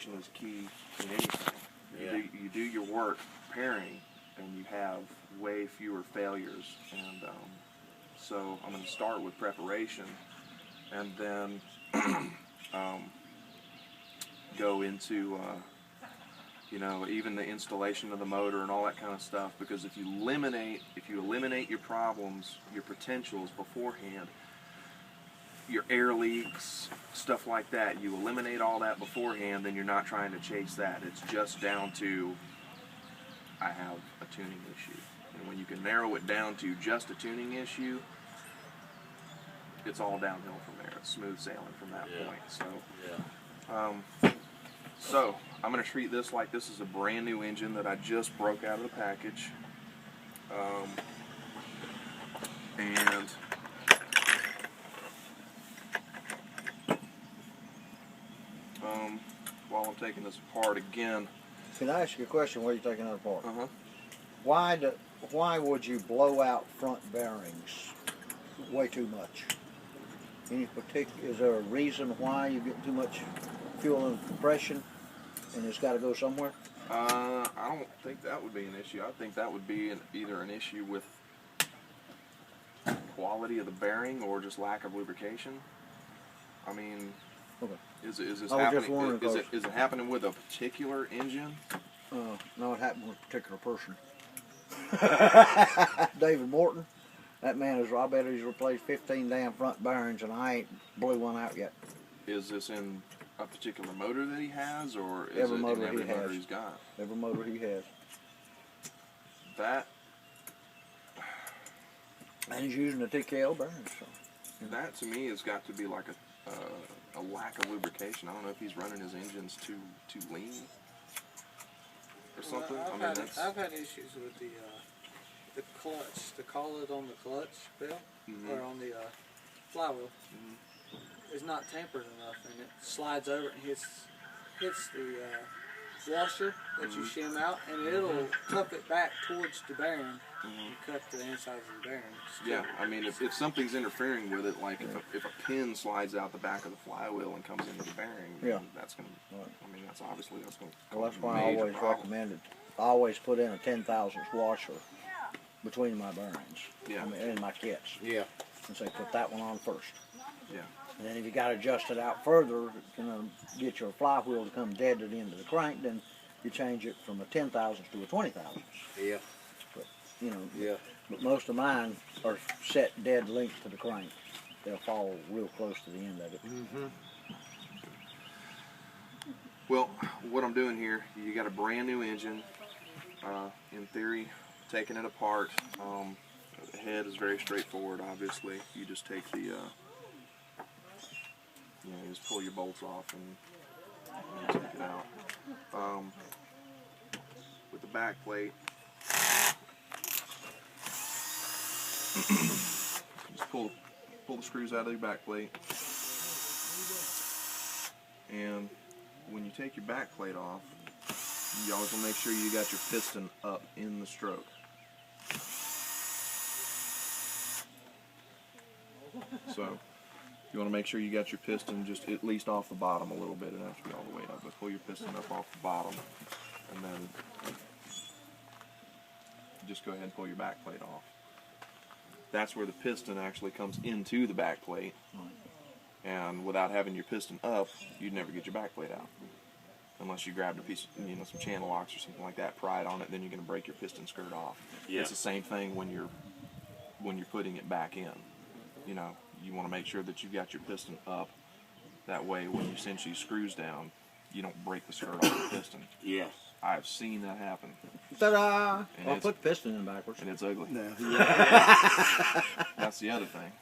is key in anything. Yeah. You do your work preparing, and you have way fewer failures. And so I'm going to start with preparation, and then go into you know, even the installation of the motor and all that kind of stuff. Because if you eliminate your problems, your potentials beforehand, your air leaks, stuff like that, you eliminate all that beforehand, then you're not trying to chase that. It's just down to, I have a tuning issue. And when you can narrow it down to just a tuning issue, it's all downhill from there. It's smooth sailing from that point. So, so I'm going to treat this like this is a brand new engine that I just broke out of the package. And while I'm taking this apart again. Can I ask you a question while you're taking it apart? Uh-huh. Why would you blow out front bearings way too much? Is there a reason why you get too much fuel and compression and it's got to go somewhere? I don't think that would be an issue. I think that would be either an issue with quality of the bearing or just lack of lubrication. I mean, okay. Is this happening? Is it happening with a particular engine? No, it happened with a particular person. David Morton. That man is. I bet he's replaced 15 damn front bearings, and I ain't blew one out yet. Is this in a particular motor that he has, or is every it motor in every he motor has. he's got? Every motor he has. That. And he's using the TKL bearings. So. That to me has got to be like a lack of lubrication. I don't know if he's running his engines too lean or something. Well, I've had issues with the clutch, the collet on the clutch belt, or on the flywheel. Is not tempered enough, and it slides over and hits the washer that you shim out, and it'll cup it back towards the bearing and cut the inside of the bearing. Yeah, I mean, if something's interfering with it, like if a pin slides out the back of the flywheel and comes into the bearing, then that's going to, I mean, that's going to Well, that's why I always recommend it. I always put in a 10,000th washer between my bearings. Yeah. I mean, in my kits. Yeah. And say, put that one on first. Yeah. And then if you got to adjust it out further, get your flywheel to come dead to the end of the crank, then you change it from a 10,000th to a 20,000th. Yeah. But, but most of mine are set dead length to the crank. They'll fall real close to the end of it. Well, what I'm doing here, you got a brand new engine. In theory, taking it apart, the head is very straightforward. Obviously, you just take the, you just pull your bolts off and take it out. With the back plate, just pull the screws out of your back plate, and when you take your back plate off, you always want to make sure you got your piston up in the stroke. So you want to make sure you got your piston just at least off the bottom a little bit. It doesn't have to be all the way up, but pull your piston up off the bottom, and then just go ahead and pull your back plate off. That's where the piston actually comes into the back plate, and without having your piston up, you'd never get your back plate out. Unless you grabbed a piece of, some channel locks or something like that, pry it on it, then you're going to break your piston skirt off. Yeah. It's the same thing when you're putting it back in. You want to make sure that you've got your piston up. That way, when you cinch these screws down, you don't break the skirt off the piston. Yes. I've seen that happen. Ta-da! I'll put the piston in backwards. And it's ugly. No. That's the other thing.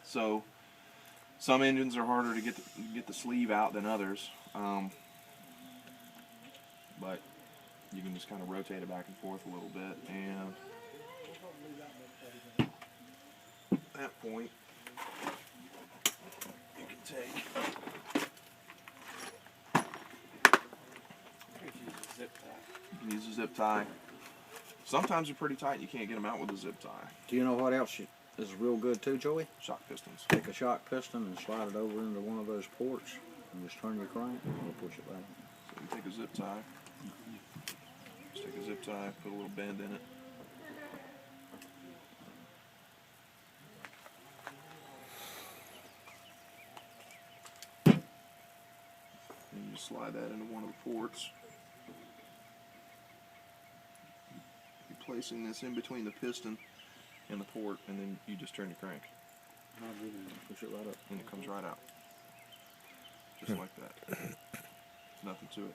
So some engines are harder to get the sleeve out than others. But you can just kind of rotate it back and forth a little bit, and at that point you can take use a zip tie. Sometimes they're pretty tight, you can't get them out with a zip tie. Do you know what else is real good too, Joey? Shock pistons. Take a shock piston and slide it over into one of those ports And just turn your crank and we'll push it back. So you take a zip tie. Just take a zip tie, put a little bend in it. And you just slide that into one of the ports. You're placing this in between the piston and the port, and then you just turn your crank. Push it right up. And it comes right out. Just like that. Nothing to it.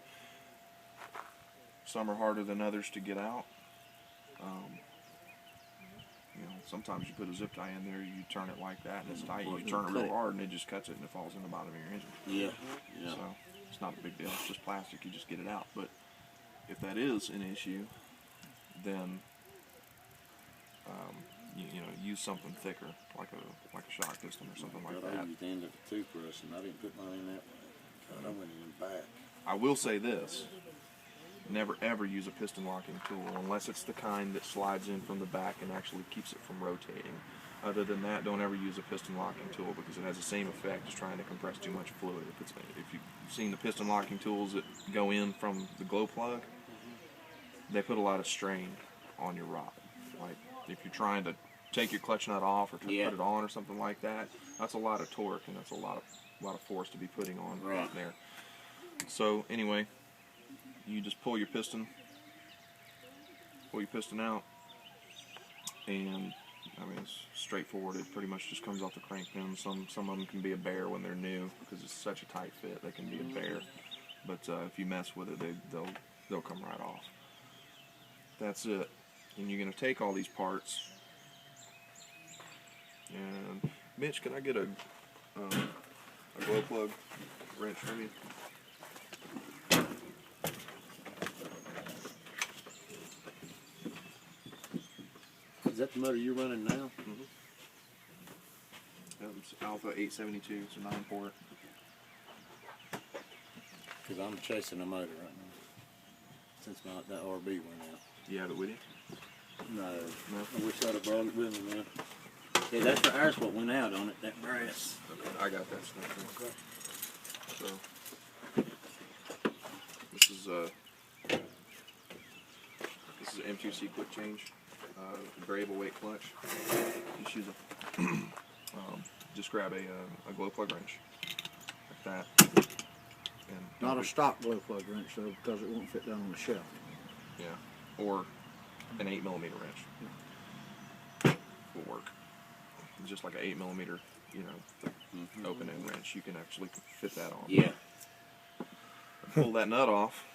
Some are harder than others to get out. You know, sometimes you put a zip tie in there, you turn it like that, and it's tight. You turn it real hard, and it just cuts it, and it falls in the bottom of your engine. Yeah. So it's not a big deal. It's just plastic. You just get it out. But if that is an issue, then you know, use something thicker, like a shock piston or something like I that. used the end of the toothbrush, and I didn't put mine in that way. I went in the back. I will say this: never ever use a piston locking tool unless it's the kind that slides in from the back and actually keeps it from rotating. Other than that, don't ever use a piston locking tool because it has the same effect as trying to compress too much fluid. If you've seen the piston locking tools that go in from the glow plug, they put a lot of strain on your rod. Like if you're trying to take your clutch nut off or put it on or something like that, that's a lot of torque and that's a lot of force to be putting on right there. So anyway, you just pull your piston out, and I mean it's straightforward. It pretty much just comes off the crank pin. Some of them can be a bear when they're new because it's such a tight fit. They can be a bear, but if you mess with it, they'll come right off. That's it. And you're going to take all these parts. And Mitch, can I get a glow plug wrench from you? Is that the motor you're running now? Mm-hmm. It's Alpha 872. It's a 9-port. Because I'm chasing a motor right now. Since that RB went out. You have it with you? No. I wish I'd have brought it with me, man. Yeah, that's for ours what went out on it, that brass. Okay, I got that stuff. So this is an M2C quick change, variable weight clutch. Just use just grab a glow plug wrench like that. And Not a stock glow plug wrench though, because it won't fit down on the shelf. Yeah, or an 8mm wrench will work. Just like an 8mm, you know, open end wrench. You can actually fit that on. Yeah. Pull that nut off,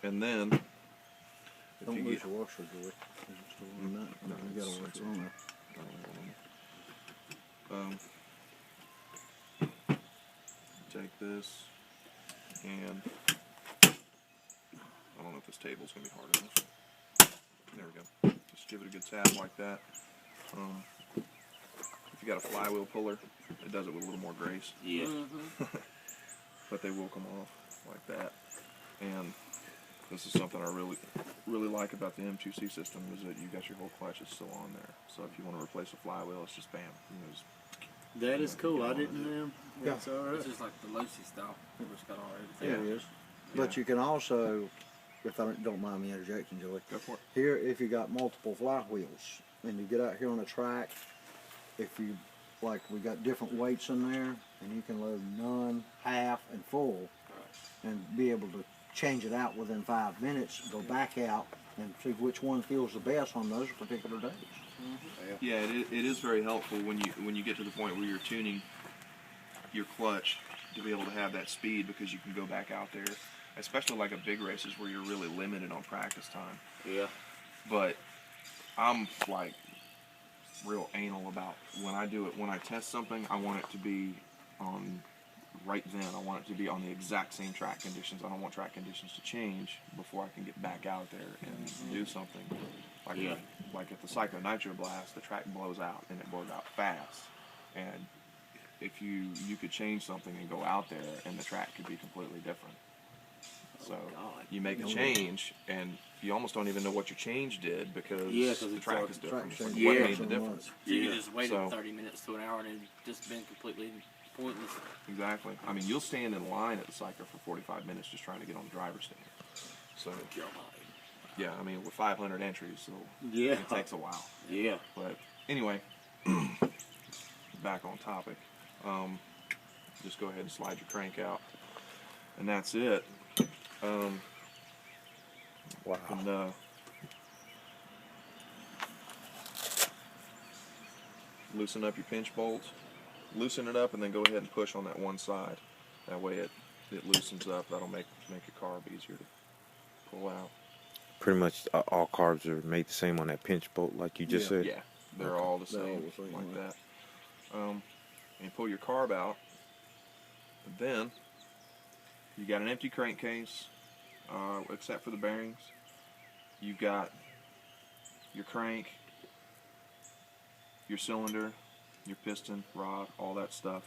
and then if Don't you lose get your washer, Joey. Is it still on that? No, you gotta wash it on there. Take this, and I don't know if this table's gonna be hard enough. There we go. Just give it a good tap like that. If you got a flywheel puller, it does it with a little more grace. Yeah. But they will come off like that. And this is something I really like about the M2C system is that you got your whole clutch is still on there. So if you want to replace a flywheel, it's just bam. You know, just, That is cool. I didn't know. Yeah. That's all right. It's just like the Lucy style. It's got all There everything. it is. But you can also, if I don't mind me interjecting, Joey. go for it. Here, if you got multiple flywheels and you get out here on a track, if you, like we got different weights in there, and you can load none, half, and full, and be able to change it out within 5 minutes, go back out, and see which one feels the best on those particular days. Yeah, it is very helpful when you get to the point where you're tuning your clutch to be able to have that speed because you can go back out there, especially like at big races where you're really limited on practice time. Yeah. But I'm like real anal about when I do it. When I test something, I want it to be on right then. I want it to be on the exact same track conditions. I don't want track conditions to change before I can get back out there and do something. Like at the Psycho Nitro Blast, the track blows out and it blows out fast. And if you could change something and go out there and the track could be completely different. So you make a change and you almost don't even know what your change did because the track is different. What made the difference? So you could just waited 30 minutes to an hour and it just been completely pointless. Exactly. I mean, you'll stand in line at the cycle for 45 minutes just trying to get on the driver's stand. So, yeah, I mean, with 500 entries, so Yeah. it takes a while. Yeah. But anyway, back on topic. Just go ahead and slide your crank out, and that's it. Wow. And, loosen up your pinch bolts. Loosen it up, and then go ahead and push on that one side. That way it loosens up. That'll make your carb easier to pull out. Pretty much all carbs are made the same on that pinch bolt, like you just said. Yeah, they're all the They're same, all the same, like right. that. And you pull your carb out, and then you got an empty crankcase, except for the bearings. You've got your crank, your cylinder, your piston, rod, all that stuff.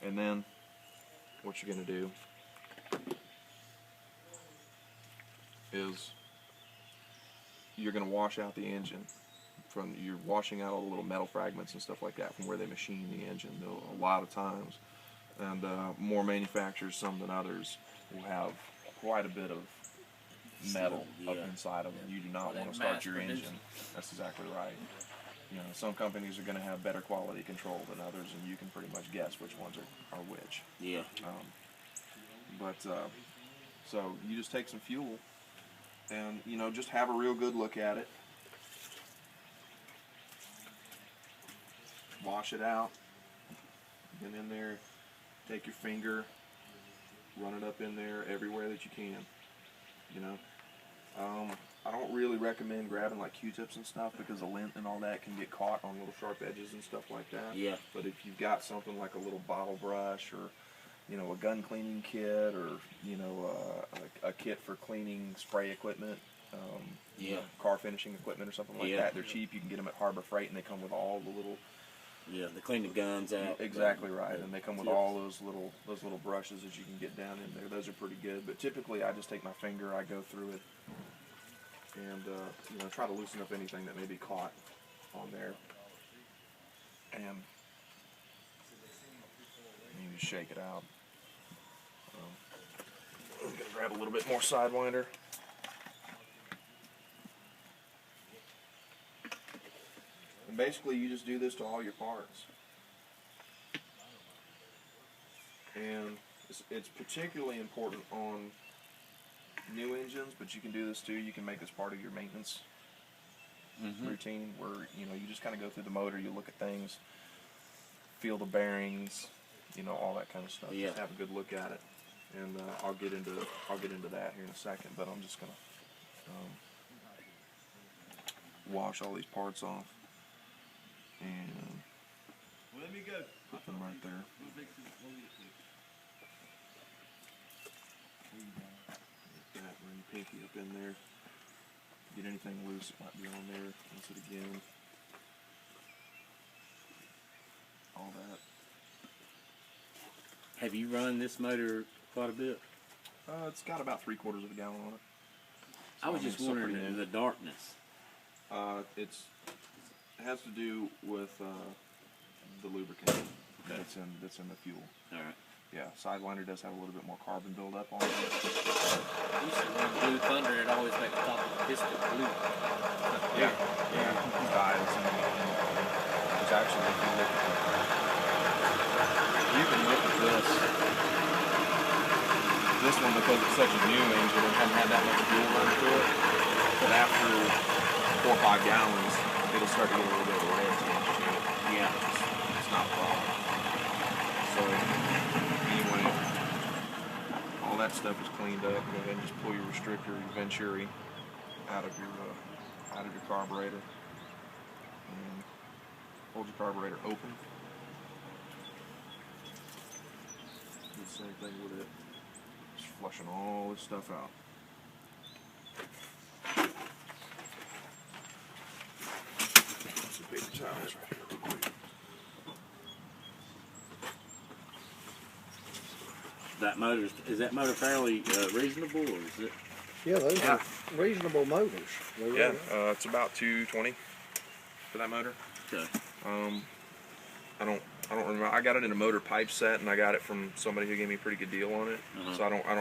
And then what you're going to do is you're going to wash out the engine. You're washing out all the little metal fragments and stuff like that from where they machine the engine. A lot of times, and more manufacturers, some than others, will have quite a bit of metal up inside of them. You do not want to start your engine. That's exactly right. You know, some companies are going to have better quality control than others, and you can pretty much guess which ones are which. Yeah. So you just take some fuel, and you know, just have a real good look at it. Wash it out. Get in there. Take your finger. Run it up in there everywhere that you can. You know. I don't really recommend grabbing like Q-tips and stuff because the lint and all that can get caught on little sharp edges and stuff like that. Yeah. But if you've got something like a little bottle brush or, you know, a gun cleaning kit or, you know, a kit for cleaning spray equipment, you know, car finishing equipment or something like that, they're cheap. You can get them at Harbor Freight, and they come with all the little. Yeah, they clean the guns out. Exactly right, and they come with all those little brushes that you can get down in there. Those are pretty good. But typically, I just take my finger, I go through it, and you know, try to loosen up anything that may be caught on there, and you just shake it out. I'm gonna grab a little bit more Sidewinder. And basically, you just do this to all your parts. And it's particularly important on new engines, but you can do this too. You can make this part of your maintenance routine where, you know, you just kind of go through the motor, you look at things, feel the bearings, you know, all that kind of stuff. Yeah. Just have a good look at it. And I'll get into that here in a second, but I'm just going to wash all these parts off. And Let me go. put them right there. Like that, run your pinky up in there. Get anything loose that might be on there. Rinse it again. All that. Have you run this motor quite a bit? It's got about 3/4 of a gallon on it. I was I mean, just it's still wondering pretty in new. the darkness. It has to do with the lubricant that's in the fuel. All right. Yeah, Sidewinder does have a little bit more carbon buildup on it. I used to run Blue Thunder, it always make the top of the piston blue. Yeah. Guys, and there's actually, if you look at this one, because it's such a new engine and hadn't had that much fuel run through it, but after 4 or 5 gallons, it'll start to get a little bit of a red tinge to it. Yeah. It's not a problem. So, anyway, all that stuff is cleaned up. Go ahead and just pull your restrictor, your Venturi, out of your carburetor, and hold your carburetor open. Do the same thing with it. Just flushing all this stuff out. Some paper towels right here real quick. Is that motor fairly reasonable, or is it? Yeah, those Yeah. are reasonable motors. They really are. It's about 220 for that motor. Okay. I don't remember. I got it in a motor pipe set, and I got it from somebody who gave me a pretty good deal on it. Uh-huh. So I don't